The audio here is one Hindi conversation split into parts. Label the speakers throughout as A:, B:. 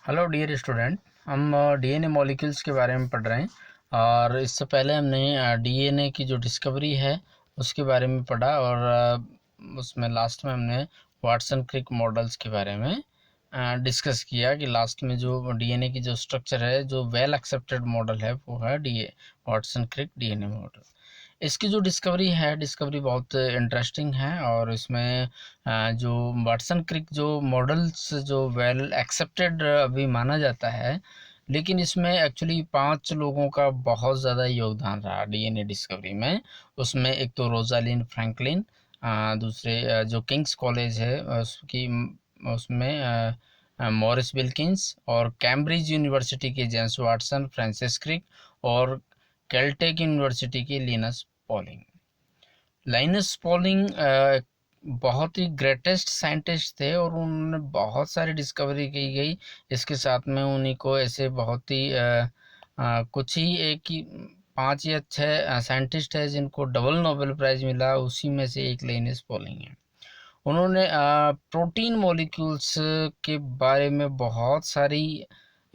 A: Hello dear student. हम डीएनए मॉलिक्यूल्स के बारे में पढ़ रहे हैं और इससे पहले हमने डीएनए की जो डिस्कवरी है उसके बारे में पढ़ा और उसमें लास्ट में हमने वाटसन क्रिक मॉडल्स के बारे में डिस्कस किया कि लास्ट में जो डीएनए की जो स्ट्रक्चर है, जो वेल एक्सेप्टेड मॉडल है, वो है the Watson Crick DNA model. इसकी जो डिस्कवरी बहुत इंटरेस्टिंग है और इसमें जो वाटसन क्रिक जो मॉडल्स जो वेल एक्सेप्टेड अभी माना जाता है, लेकिन इसमें एक्चुअली 5 लोगों का बहुत ज़्यादा योगदान रहा डीएनए डिस्कवरी में। उसमें एक तो रोजालिन फ्रैंकलिन, दूसरे जो किंग्स कॉलेज है उसकी उसमें मॉरिस विल्किंस, और कैम्ब्रिज यूनिवर्सिटी के जेम्स वाटसन, फ्रांसिस क्रिक, और कैलटेक यूनिवर्सिटी के लिनस पॉलिंग। लाइनस पॉलिंग बहुत ही ग्रेटेस्ट साइंटिस्ट थे और उन्होंने बहुत सारी डिस्कवरी की गई। इसके साथ में उन्हीं को ऐसे बहुत ही कुछ ही एक ही 5 या 6 साइंटिस्ट है जिनको डबल नोबेल प्राइज़ मिला, उसी में से एक लाइनस पॉलिंग है। उन्होंने प्रोटीन मॉलिक्यूल्स के बारे में बहुत सारी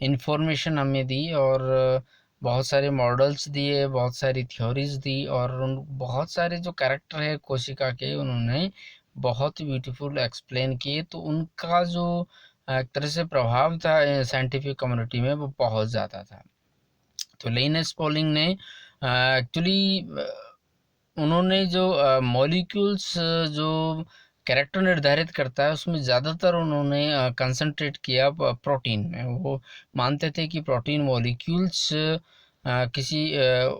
A: इंफॉर्मेशन हमें दी और बहुत सारे मॉडल्स दिए, बहुत सारी थ्योरीज दी, और उन बहुत सारे जो कैरेक्टर है कोशिका के उन्होंने बहुत ब्यूटीफुल एक्सप्लेन किए। तो उनका जो एक तरह से प्रभाव था साइंटिफिक कम्युनिटी में वो बहुत ज़्यादा था। तो लिनस पॉलिंग ने एक्चुअली उन्होंने जो मॉलिक्यूल्स जो कैरेक्टर निर्धारित करता है उसमें ज़्यादातर उन्होंने कंसंट्रेट किया प्रोटीन में। वो मानते थे कि प्रोटीन मॉलिक्यूल्स किसी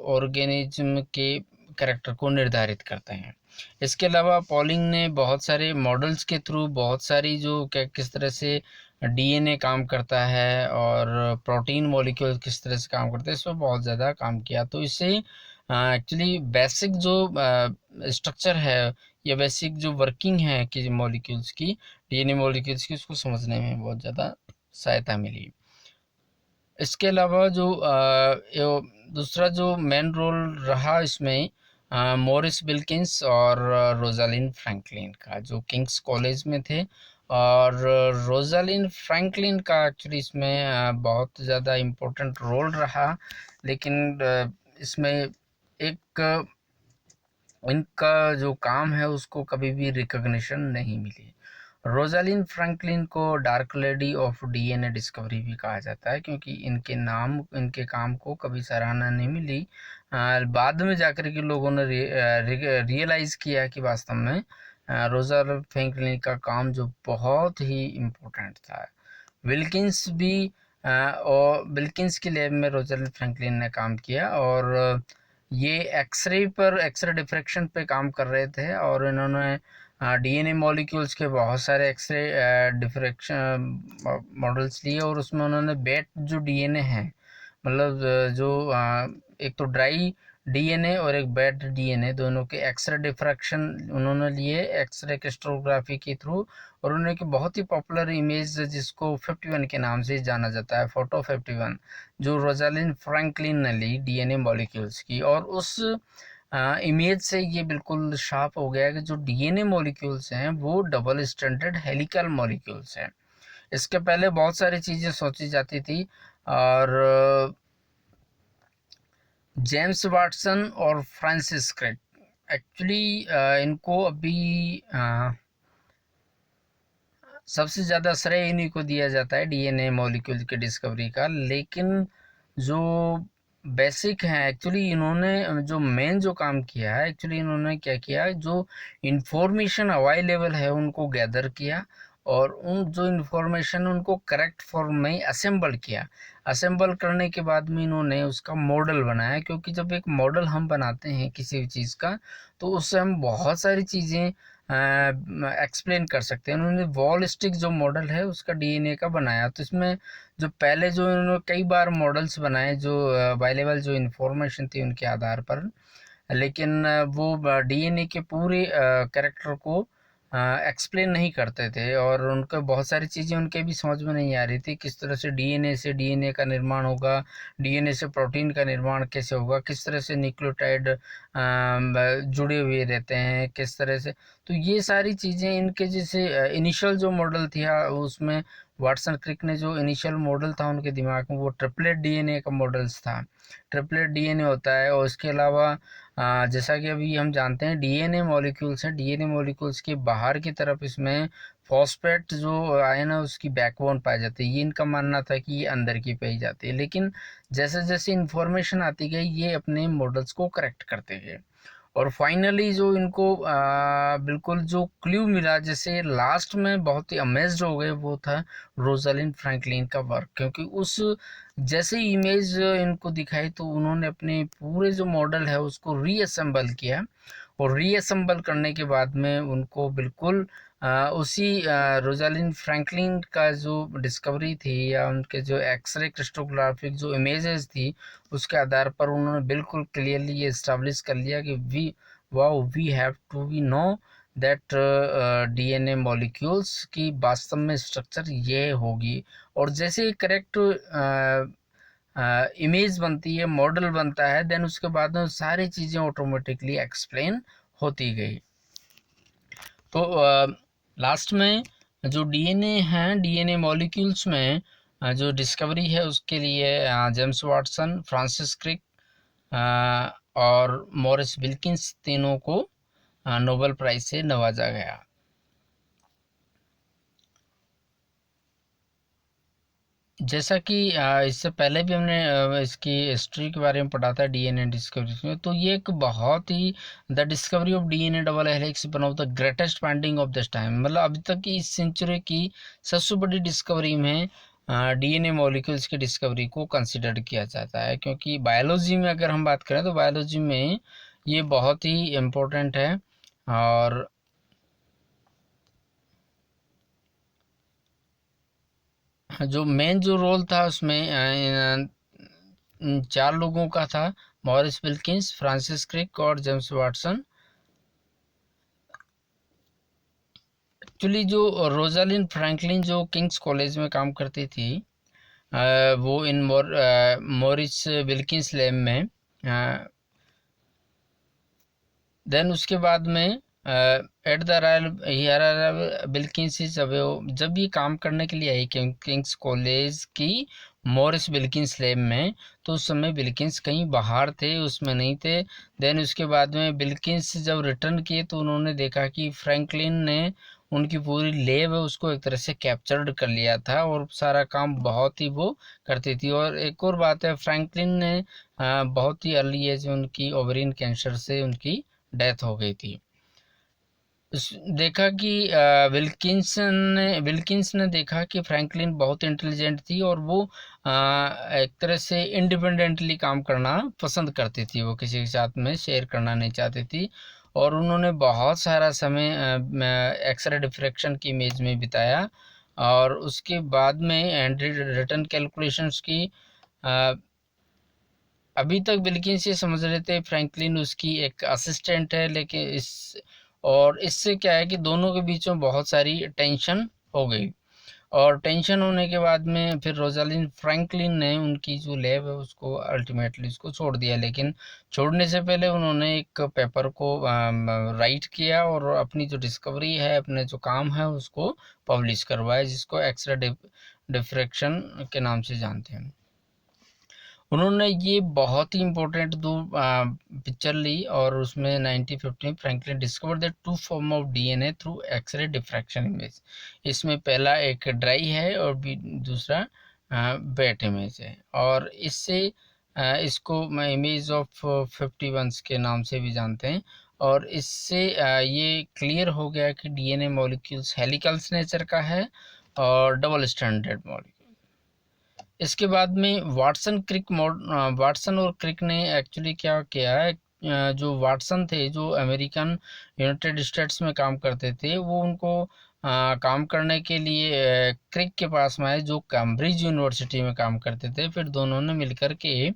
A: ऑर्गेनिज्म के कैरेक्टर को निर्धारित करते हैं। इसके अलावा पॉलिंग ने बहुत सारे मॉडल्स के थ्रू बहुत सारी जो किस तरह से डीएनए काम करता है और प्रोटीन मॉलिक्यूल किस तरह से काम करते हैं, इस पर बहुत ज़्यादा काम किया। तो इससे एक्चुअली बेसिक जो स्ट्रक्चर है या बेसिक जो वर्किंग है कि मॉलिक्यूल्स की, डीएनए मॉलिक्यूल्स की, उसको समझने में बहुत ज़्यादा सहायता मिली। इसके अलावा जो दूसरा जो मेन रोल रहा इसमें मॉरिस विल्किंस और रोजालिन फ्रैंकलिन का, जो किंग्स कॉलेज में थे। और रोजालिन फ्रैंकलिन का एक्चुअली इसमें बहुत ज़्यादा इम्पोर्टेंट रोल रहा, लेकिन इसमें एक इनका जो काम है उसको कभी भी रिकॉग्निशन नहीं मिली। रोजालिन फ्रैंकलिन को dark lady of DNA discovery भी कहा जाता है, क्योंकि इनके काम को कभी सराहना नहीं मिली। बाद में जाकर के लोगों ने रियलाइज़ किया कि वास्तव में रोजालिन फ्रैंकलिन का काम जो बहुत ही इम्पोर्टेंट था। विल्किंस भी और विल्किंस की लैब में रोजालिन फ्रैंकलिन ने काम किया और ये एक्सरे डिफ्रैक्शन पे काम कर रहे थे, और इन्होंने डीएनए मॉलिक्यूल्स के बहुत सारे एक्सरे डिफ्रैक्शन मॉडल्स लिए और उसमें उन्होंने बैट जो डीएनए है, मतलब जो एक तो ड्राई डीएनए और एक बैट डीएनए, दोनों के एक्सरे डिफ्रैक्शन उन्होंने लिए एक्सरे क्रिस्टलोग्राफी के थ्रू। और उन्होंने एक बहुत ही पॉपुलर इमेज जिसको 51 के नाम से जाना जाता है, फोटो 51, जो रोजालिन फ्रैंकलिन ने ली डीएनए मॉलिक्यूल्स की। और उस इमेज से ये बिल्कुल शार्प हो गया कि जो डीएनए मॉलिक्यूल्स हैं वो डबल स्टैंडर्ड हेलिकल मॉलिक्यूल्स हैं। इसके पहले बहुत सारी चीज़ें सोची जाती थी, और जेम्स वाटसन और फ्रांसिस क्रिक एक्चुअली इनको अभी सबसे ज़्यादा श्रेय इन्हीं को दिया जाता है डीएनए मॉलिक्यूल की डिस्कवरी का। लेकिन जो बेसिक है एक्चुअली इन्होंने जो मेन जो काम किया है, एक्चुअली इन्होंने क्या किया, जो इन्फॉर्मेशन अवेलेबल है उनको गैदर किया और उन जो इन्फॉर्मेशन उनको करेक्ट फॉर्म में असेंबल किया। असेंबल करने के बाद में इन्होंने उसका मॉडल बनाया, क्योंकि जब एक मॉडल हम बनाते हैं किसी भी चीज़ का तो उससे हम बहुत सारी चीज़ें एक्सप्लेन कर सकते हैं। उन्होंने वॉल स्टिक जो मॉडल है उसका डीएनए का बनाया। तो इसमें जो पहले जो इन्होंने कई बार मॉडल्स बनाए जो अवेलेबल जो इन्फॉर्मेशन थी उनके आधार पर, लेकिन वो डीएनए के पूरे कैरेक्टर को एक्सप्लेन नहीं करते थे और उनको बहुत सारी चीज़ें उनके भी समझ में नहीं आ रही थी, किस तरह से डीएनए का निर्माण होगा, डीएनए से प्रोटीन का निर्माण कैसे होगा, किस तरह से न्यूक्लियोटाइड जुड़े हुए रहते हैं, किस तरह से। तो ये सारी चीज़ें इनके जैसे इनिशियल जो मॉडल थी उसमें वाटसन क्रिक ने जो इनिशियल मॉडल था उनके दिमाग में वो ट्रिपलेट डीएनए का मॉडल्स था। ट्रिपलेट डीएनए होता है और इसके अलावा जैसा कि अभी हम जानते हैं डीएनए मॉलिक्यूल्स हैं, डीएनए मॉलिक्यूल्स के बाहर की तरफ इसमें फॉस्फेट जो है ना उसकी बैकबोन पाई जाती है। ये इनका मानना था कि ये अंदर की पाई जाती है, लेकिन जैसे जैसे इंफॉर्मेशन आती गई ये अपने मॉडल्स को करेक्ट करते गए और फाइनली जो इनको बिल्कुल जो क्लू मिला, जैसे लास्ट में बहुत ही अमेज्ड हो गए, वो था रोजालिंड फ्रैंकलिन का वर्क। क्योंकि उस जैसे इमेज इनको दिखाई तो उन्होंने अपने पूरे जो मॉडल है उसको रीअसेंबल किया और रीअसेंबल करने के बाद में उनको बिल्कुल उसी रोजालिंड फ्रैंकलिन का जो डिस्कवरी थी या उनके जो एक्सरे क्रिस्टोग्राफिक जो इमेजेस थी उसके आधार पर उन्होंने बिल्कुल क्लियरली ये इस्टेब्लिश कर लिया कि we have to be know that DNA molecules की वास्तव में स्ट्रक्चर ये होगी। और जैसे ही करेक्ट इमेज बनती है, मॉडल बनता है, देन उसके बाद में सारी चीज़ें ऑटोमेटिकली एक्सप्लेन होती गई। तो लास्ट में जो डीएनए हैं, डीएनए मॉलिक्यूल्स में जो डिस्कवरी है उसके लिए जेम्स वाटसन, फ्रांसिस क्रिक और मॉरिस विल्किंस तीनों को नोबेल प्राइज से नवाजा गया। जैसा कि इससे पहले भी हमने इसकी हिस्ट्री के बारे में पढ़ा था डीएनए डिस्कवरी में, तो ये एक बहुत ही the discovery of DNA double helix one of the greatest finding of this time, मतलब अभी तक की इस सेंचुरी की सबसे बड़ी डिस्कवरी में डीएनए मॉलिक्यूल्स की डिस्कवरी को कंसिडर किया जाता है। क्योंकि बायोलॉजी में अगर हम बात करें तो बायोलॉजी में ये बहुत ही इम्पोर्टेंट है। और जो मेन जो रोल था उसमें चार लोगों का था, मॉरिस विल्किंस, फ्रांसिस क्रिक और जेम्स वाटसन। एक्चुअली जो रोजालिंड फ्रैंकलिन जो किंग्स कॉलेज में काम करती थी, वो इन मॉरिस विल्किंस लैब में, देन उसके बाद में एट द रॉयल बिल्किंस जब ये काम करने के लिए आई किंग्स कॉलेज की मॉरिस विल्किंस लैब में, तो उस समय विल्किंस कहीं बाहर थे, उसमें नहीं थे। देन उसके बाद में विल्किंस जब रिटर्न किए तो उन्होंने देखा कि फ्रैंकलिन ने उनकी पूरी लैब है उसको एक तरह से कैप्चर्ड कर लिया था और सारा काम बहुत ही वो करती थी। और एक और बात है, फ्रैंकलिन ने बहुत ही अर्ली एज में उनकी ओवेरियन कैंसर से उनकी डेथ हो गई थी। देखा कि विल्किंस ने देखा कि फ्रैंकलिन बहुत इंटेलिजेंट थी और वो एक तरह से इंडिपेंडेंटली काम करना पसंद करती थी, वो किसी के साथ में शेयर करना नहीं चाहती थी। और उन्होंने बहुत सारा समय एक्सरे डिफ्रैक्शन की इमेज में बिताया और उसके बाद में हैंनरी रिटर्न कैलकुलेशंस की। अभी तक विल्किंस ये समझ रहे थे फ्रैंकलिन उसकी एक असिस्टेंट है, लेकिन इससे क्या है कि दोनों के बीच में बहुत सारी टेंशन हो गई। और टेंशन होने के बाद में फिर रोजालिंड फ्रैंकलिन ने उनकी जो लैब है उसको अल्टीमेटली उसको छोड़ दिया। लेकिन छोड़ने से पहले उन्होंने एक पेपर को राइट किया और अपनी जो डिस्कवरी है, अपने जो काम है उसको पब्लिश करवाया, जिसको एक्सरे डिफ्रैक्शन के नाम से जानते हैं। उन्होंने ये बहुत ही इम्पोर्टेंट दो पिक्चर ली और उसमें 1915 Franklin discover the two form of DNA through X ray diffraction image. इसमें पहला एक ड्राई है और दूसरा वेट इमेज है। और इससे इसको इमेज ऑफ 51 के नाम से भी जानते हैं। और इससे ये क्लियर हो गया कि डीएनए मॉलिक्यूल्स हेलिकल्स नेचर का है और डबल स्टैंडर्ड मॉलिक्यूल। इसके बाद में वाटसन और क्रिक ने एक्चुअली क्या किया है, जो वाटसन थे जो अमेरिकन यूनाइटेड स्टेट्स में काम करते थे, वो उनको काम करने के लिए क्रिक के पास में आए जो कैम्ब्रिज यूनिवर्सिटी में काम करते थे। फिर दोनों ने मिलकर के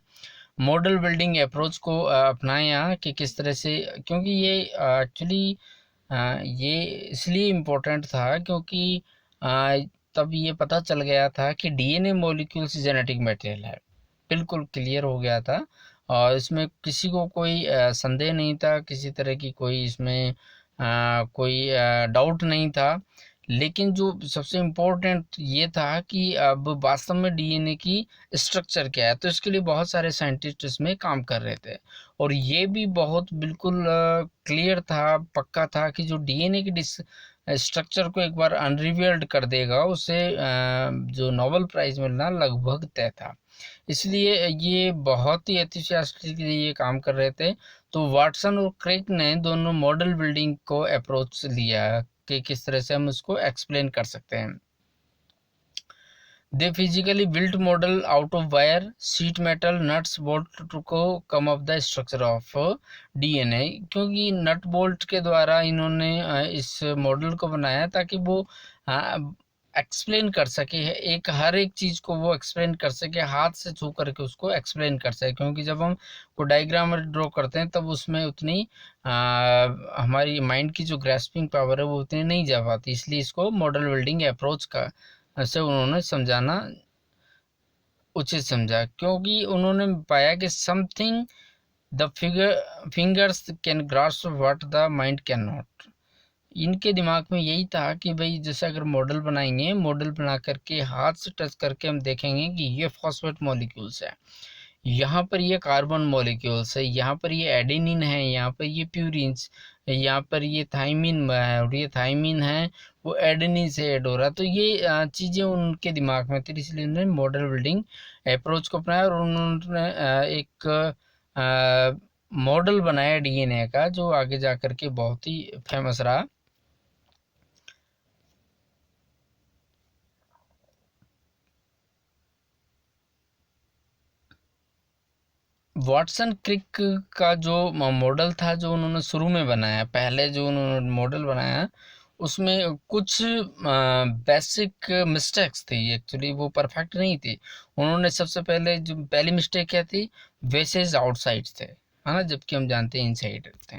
A: मॉडल बिल्डिंग अप्रोच को अपनाया कि किस तरह से, क्योंकि ये एक्चुअली ये इसलिए इम्पोर्टेंट था क्योंकि तब ये पता चल गया था कि डीएनए मॉलिक्यूल्स जेनेटिक मटेरियल है, बिल्कुल क्लियर हो गया था। और इसमें किसी को कोई संदेह नहीं था, किसी तरह की कोई इसमें कोई डाउट नहीं था लेकिन जो सबसे इम्पोर्टेंट ये था कि अब वास्तव में डीएनए की स्ट्रक्चर क्या है, तो इसके लिए बहुत सारे साइंटिस्ट इसमें काम कर रहे थे और ये भी बहुत बिल्कुल क्लियर था, पक्का था कि जो डीएनए की स्ट्रक्चर को एक बार अनरिवील्ड कर देगा उसे जो नोबेल प्राइज मिलना लगभग तय था। इसलिए ये बहुत ही एथियोसास्टिक ये काम कर रहे थे। तो वाटसन और क्रिक ने दोनों मॉडल बिल्डिंग को अप्रोच लिया कि किस तरह से हम उसको एक्सप्लेन कर सकते हैं। They physically built model out of wire, sheet metal, nuts, bolt को come up the structure of DNA, क्योंकि नट बोल्ट के द्वारा इन्होंने इस मॉडल को बनाया ताकि वो एक्सप्लेन कर सके, हर एक चीज़ को वो एक्सप्लेन कर सके, हाथ से छू करके उसको एक्सप्लेन कर सके, क्योंकि जब हम को डायग्राम ड्रॉ करते हैं तब उसमें उतनी हमारी माइंड की जो ग्रेस्पिंग पावर है वो उतनी नहीं जा पाती, इसलिए इसको मॉडल बिल्डिंग अप्रोच का से उन्होंने समझाना उचित समझा, क्योंकि उन्होंने पाया कि something the fingers can grasp what the mind can not. इनके दिमाग में यही था कि भाई जैसे अगर मॉडल बनाएंगे, मॉडल बना करके हाथ से टच करके हम देखेंगे कि ये फॉस्फेट मॉलिक्यूल्स है, यहाँ पर ये कार्बन मॉलिक्यूल्स है, यहाँ पर ये एडेनिन है, यहाँ पर ये प्यूरिन्स, यहाँ पर ये थाइमिन है और ये थाइमिन है वो एडेनिन से ऐड हो रहा है। तो ये चीज़ें उनके दिमाग में थी, इसलिए उन्होंने मॉडल बिल्डिंग अप्रोच को अपनाया और उन्होंने एक मॉडल बनाया डीएनए का जो आगे जा कर के बहुत ही फेमस रहा। वॉटसन क्रिक का जो मॉडल था जो उन्होंने शुरू में बनाया, पहले जो उन्होंने मॉडल बनाया उसमें कुछ बेसिक मिस्टेक्स थी, एक्चुअली वो परफेक्ट नहीं थी। उन्होंने सबसे पहले जो पहली मिस्टेक क्या थी, वेसेस आउटसाइड थे, है ना, जबकि हम जानते हैं इनसाइड थे।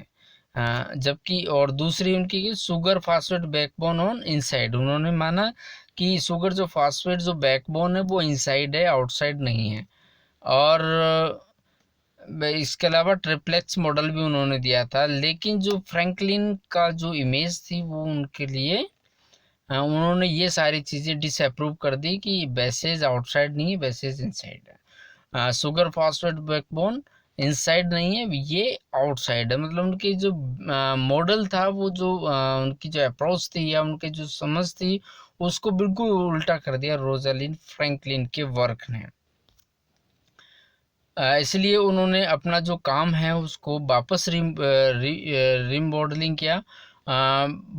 A: जबकि और दूसरी उनकी sugar phosphate backbone on inside, उन्होंने माना कि शुगर जो फास्फेट जो बैकबोन है वो इनसाइड है, आउटसाइड नहीं है। और इसके अलावा ट्रिप्लेक्स मॉडल भी उन्होंने दिया था, लेकिन जो फ्रैंकलिन का जो इमेज थी वो उनके लिए उन्होंने ये सारी चीज़ें डिसअप्रूव कर दी कि बेसेज आउटसाइड नहीं है, बेसेज इनसाइड है। शुगर फॉस्फेट बैकबोन इनसाइड नहीं है, ये आउटसाइड है। मतलब उनकी जो मॉडल था वो जो उनकी जो अप्रोच थी या उनकी जो समझ थी उसको बिल्कुल उल्टा कर दिया रोजालिन फ्रैंकलिन के वर्क ने। इसलिए उन्होंने अपना जो काम है उसको वापस रिमॉडलिंग किया।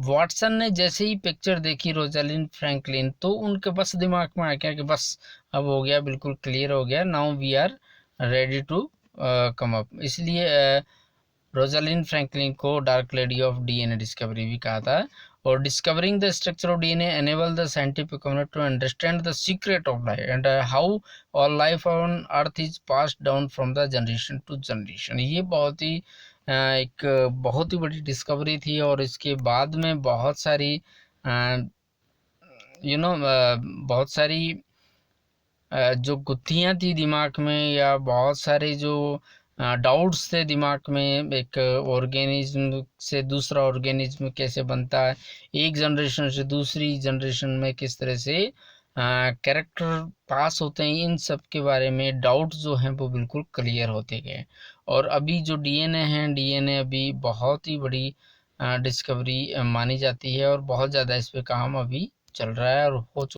A: वाटसन ने जैसे ही पिक्चर देखी रोजालिन फ्रैंकलिन तो उनके बस दिमाग में आ गया कि बस अब हो गया, बिल्कुल क्लियर हो गया, now we are ready to come up. इसलिए रोजालिन फ्रैंकलिन को dark lady of DNA discovery भी कहा था। और discovering the structure of DNA enable the scientific community to understand the secret of life and how all life on earth is passed down from the generation to generation. ये बहुत ही एक बहुत ही बड़ी डिस्कवरी थी और इसके बाद में बहुत सारी बहुत सारी जो गुत्थियाँ थी दिमाग में या बहुत सारे जो डाउट्स थे दिमाग में, एक ऑर्गेनिज्म से दूसरा ऑर्गेनिज्म कैसे बनता है, एक जनरेशन से दूसरी जनरेशन में किस तरह से कैरेक्टर पास होते हैं, इन सब के बारे में डाउट जो हैं वो बिल्कुल क्लियर होते गए। और अभी जो डीएनए है, डीएनए अभी बहुत ही बड़ी डिस्कवरी मानी जाती है और बहुत ज़्यादा इस पे काम अभी चल रहा है और हो चुका